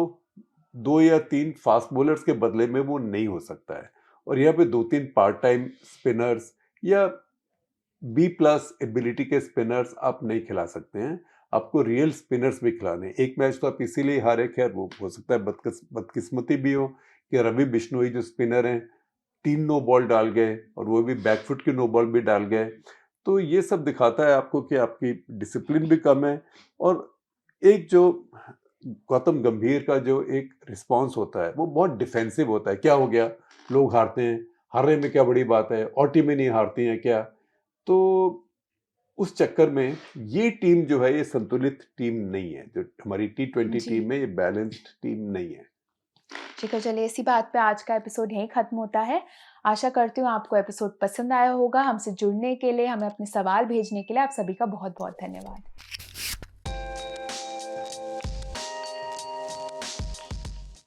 2 या 3 फास्ट बॉलर्स के बदले में वो नहीं हो सकता है। और यहाँ पे 2-3 पार्ट टाइम स्पिनर्स या बी प्लस एबिलिटी के स्पिनर्स आप नहीं खिला सकते हैं। आपको रियल स्पिनर्स भी खिलाने हैं। एक मैच तो आप इसीलिए हारे, खैर वो हो सकता है बदकिस्मती भी हो कि रवि बिश्नोई जो स्पिनर हैं 3 नो बॉल डाल गए, और वो भी बैकफुट की नो बॉल भी डाल गए। तो ये सब दिखाता है आपको कि आपकी डिसिप्लिन भी कम है। और एक जो गौतम गंभीर का जो एक रिस्पॉन्स होता है वो बहुत डिफेंसिव होता है। क्या हो गया, लोग हारते हैं, हारने में क्या बड़ी बात है, और टीमें नहीं हारती हैं क्या? तो उस चक्कर में ये टीम जो है ये संतुलित टीम नहीं है। जो हमारी T20 जी। टीम है ये बैलेंस्ड टीम नहीं है। शिखर, चलिए इसी बात पे आज का एपिसोड यहीं खत्म होता है। आशा करती हूँ आपको एपिसोड पसंद आया होगा। हमसे जुड़ने के लिए, हमें अपने सवाल भेजने के लिए आप सभी का बहुत-बहुत धन्यवाद।